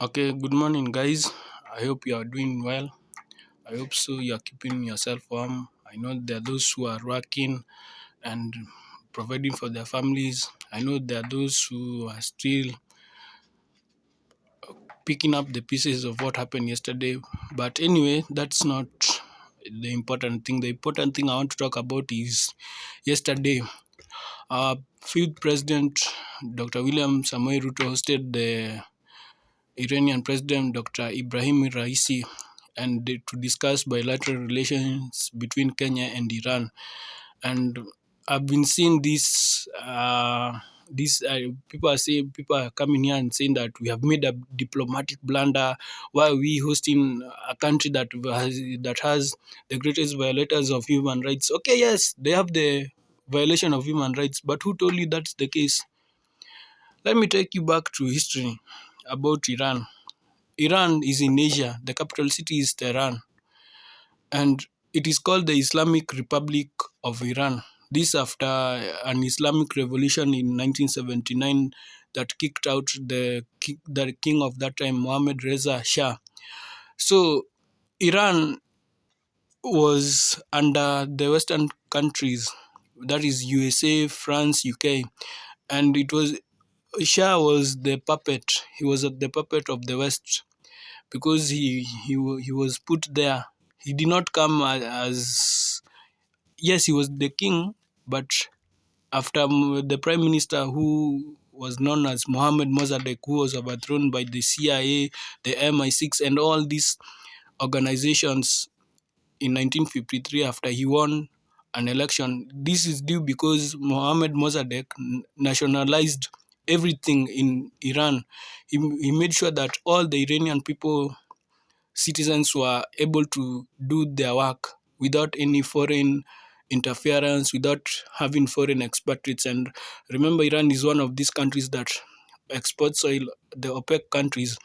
Okay, good morning, guys. I hope you are doing well. I hope so. You are keeping yourself warm. I know there are those who are working and providing for their families. I know there are those who are still picking up the pieces of what happened yesterday. But anyway, that's not the important thing. The important thing I want to talk about is yesterday. Our fifth president, Dr. William Samoei Ruto, hosted the Iranian President Dr. Ibrahim Raisi and to discuss bilateral relations between Kenya and Iran. And I've been seeing people are coming here and saying that we have made a diplomatic blunder. Why are we hosting a country that has the greatest violators of human rights? Okay, yes, they have the violation of human rights, but who told you that's the case? Let me take you back to history about Iran. Iran is in Asia. The capital city is Tehran, and it is called the Islamic Republic of Iran. This after an Islamic revolution in 1979 that kicked out the king of that time, Mohammad Reza Shah. So Iran was under the Western countries, that is USA, France, UK, and it was Shah was the puppet. He was the puppet of the West because he was put there. He did not come as yes, he was the king, but after the prime minister who was known as Mohammad Mossadegh, who was overthrown by the CIA, the MI6, and all these organizations in 1953 after he won an election. This is due because Mohammad Mossadegh nationalized everything in Iran. He made sure that all the Iranian people citizens were able to do their work without any foreign interference, without having foreign expatriates. And remember, Iran is one of these countries that exports oil, the OPEC countries.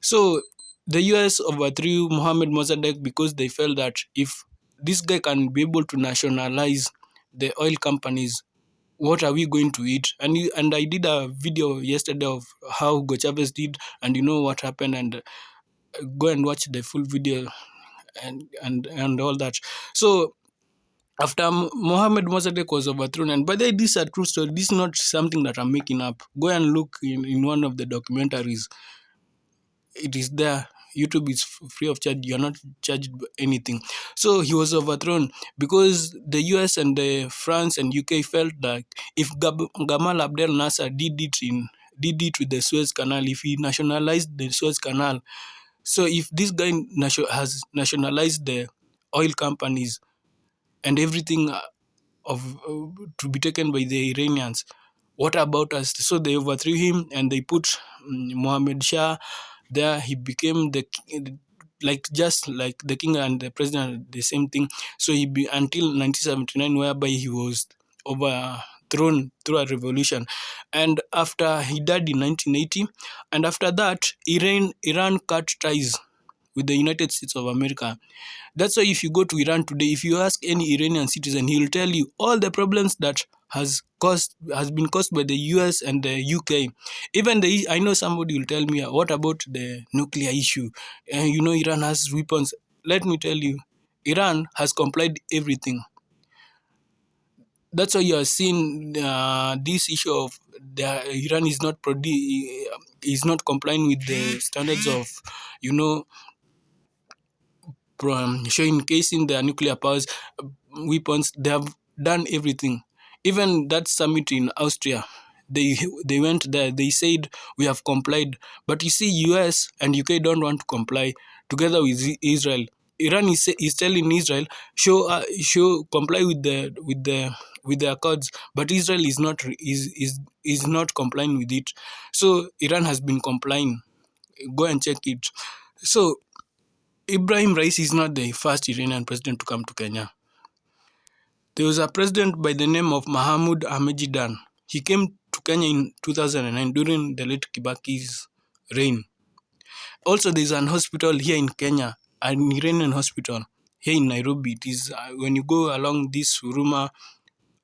So the US overthrew Mohammad Mossadegh because they felt that if this guy can be able to nationalize the oil companies, what are we going to eat? And I did a video yesterday of how Hugo Chavez did, and you know what happened. And go and watch the full video and all that. So after Mohammed Mossadegh was overthrown, and by the way, this is a true story. This is not something that I'm making up. Go and look in one of the documentaries. It is there. YouTube is free of charge. You're not charged anything. So he was overthrown because the US and the France and UK felt like if Gamal Abdel Nasser did it with the Suez Canal, if he nationalized the Suez Canal, so if this guy has nationalized the oil companies and everything to be taken by the Iranians, what about us? So they overthrew him and they put Mohammed Shah there. He became just like the king and the president, the same thing. So until 1979, whereby he was overthrown through a revolution. And after he died in 1980, and after that, Iran cut ties with the United States of America. That's why if you go to Iran today, if you ask any Iranian citizen, he will tell you all the problems that has been caused by the US and the UK. I know somebody will tell me, what about the nuclear issue? Iran has weapons. Let me tell you, Iran has complied everything. That's why you are seeing this issue of Iran is not complying with the standards of showcasing their nuclear powers, weapons. They have done everything. Even that summit in Austria, they went there. They said we have complied, but you see, US and UK don't want to comply together with Israel. Iran is telling Israel show comply with the accords, but Israel is not complying with it. So Iran has been complying. Go and check it. So Ibrahim Raisi is not the first Iranian president to come to Kenya. There was a president by the name of Mahmoud Ahmadinejad. He came to Kenya in 2009 during the late Kibaki's reign. Also, there is an hospital here in Kenya, an Iranian hospital here in Nairobi. It is when you go along this Huruma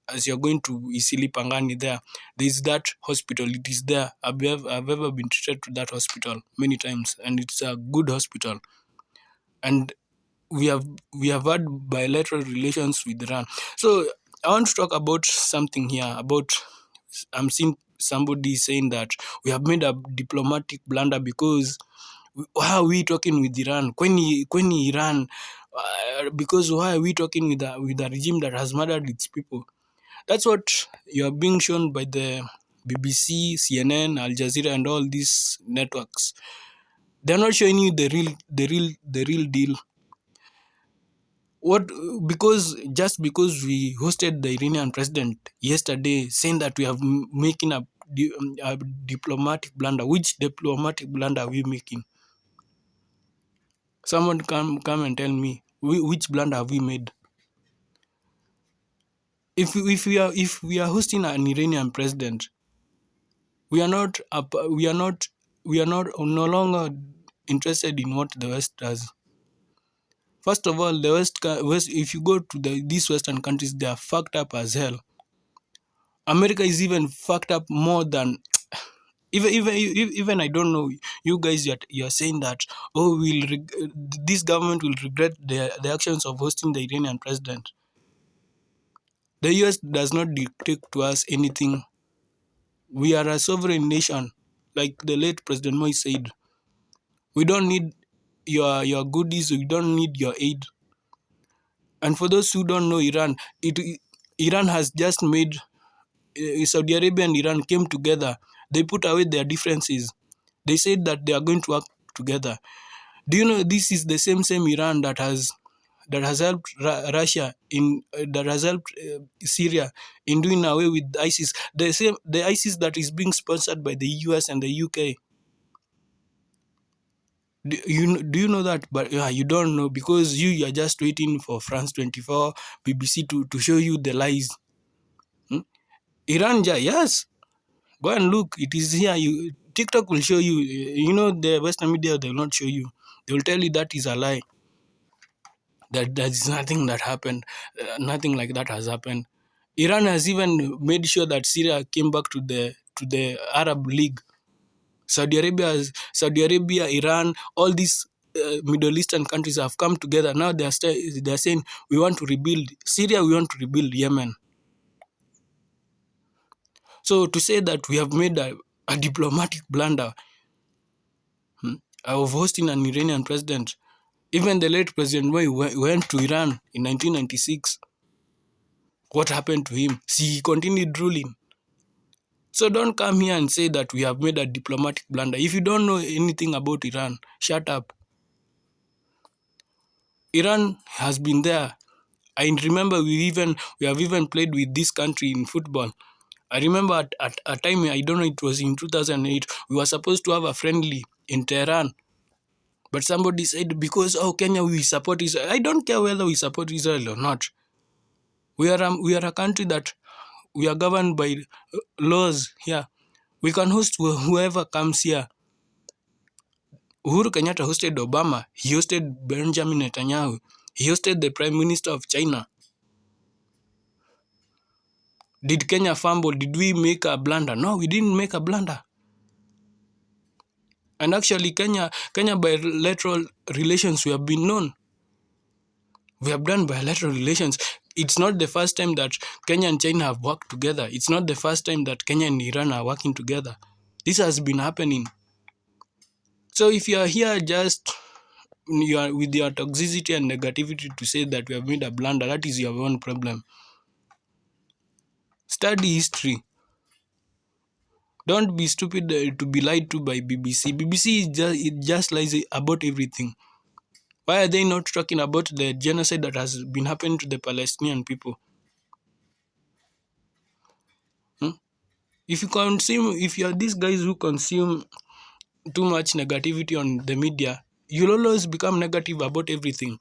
as you're going to Isili Pangani there's that hospital. It is there. I've ever been treated to that hospital many times, and it's a good hospital. And we have we have had bilateral relations with Iran. So I want to talk about something here about I'm seeing somebody saying that we have made a diplomatic blunder because why are we talking with Iran? When Iran, because why are we talking with a regime that has murdered its people? That's what you are being shown by the BBC, CNN, Al Jazeera, and all these networks. They're not showing you the real deal. What because just because we hosted the Iranian president yesterday, saying that we have making a diplomatic blunder. Which diplomatic blunder are we making? Someone come and tell me which blunder have we made? If we are hosting an Iranian president, we are not we are not no longer interested in what the West does. First of all, the West, if you go to these Western countries, they are fucked up as hell. America is even fucked up more than even I don't know. You guys, you're saying that this government will regret the actions of hosting the Iranian president. The US does not dictate to us anything. We are a sovereign nation, like the late President Moise said. We don't need your goodies. We don't need your aid. And for those who don't know Iran, Iran has just made Saudi Arabia and Iran came together. They put away their differences. They said that they are going to work together. Do you know this is the same Iran that has helped Russia in that has helped Syria in doing away with ISIS. The ISIS that is being sponsored by the US and the UK. Do you know that? But yeah, you don't know because you are just waiting for France 24, BBC to show you the lies. Hmm? Iran, yes, go and look. It is here. TikTok will show you. You know the Western media, they will not show you. They will tell you that is a lie. That there is nothing that happened. Nothing like that has happened. Iran has even made sure that Syria came back to the Arab League. Saudi Arabia, Iran, all these Middle Eastern countries have come together. Now they are saying we want to rebuild Syria, we want to rebuild Yemen. So to say that we have made a diplomatic blunder of hosting an Iranian president, even the late President Moy went to Iran in 1996. What happened to him? See, he continued ruling. So don't come here and say that we have made a diplomatic blunder. If you don't know anything about Iran, shut up. Iran has been there. I remember we have even played with this country in football. I remember at a time, I don't know, it was in 2008, we were supposed to have a friendly in Tehran. But somebody said, because, Kenya, we support Israel. I don't care whether we support Israel or not. We are a country that we are governed by laws here. We can host whoever comes here. Uhuru Kenyatta hosted Obama. He hosted Benjamin Netanyahu. He hosted the Prime Minister of China. Did Kenya fumble? Did we make a blunder? No, we didn't make a blunder. And actually, Kenya bilateral relations, we have been known. We have done bilateral relations. It's not the first time that Kenya and China have worked together. It's not the first time that Kenya and Iran are working together. This has been happening. So if you are here just you are with your toxicity and negativity to say that we have made a blunder, that is your own problem. Study history. Don't be stupid to be lied to by BBC. BBC just lies about everything. Why are they not talking about the genocide that has been happening to the Palestinian people? If you are these guys who consume too much negativity on the media, you'll always become negative about everything.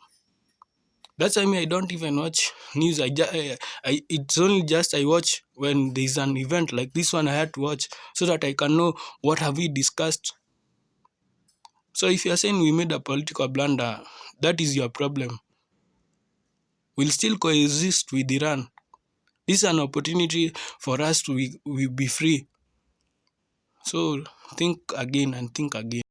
That's why I don't even watch news. It's only just I watch when there's an event like this one. I had to watch so that I can know what have we discussed. So if you're saying we made a political blunder, that is your problem. We'll still coexist with Iran. This is an opportunity for us to we be free. So think again and think again.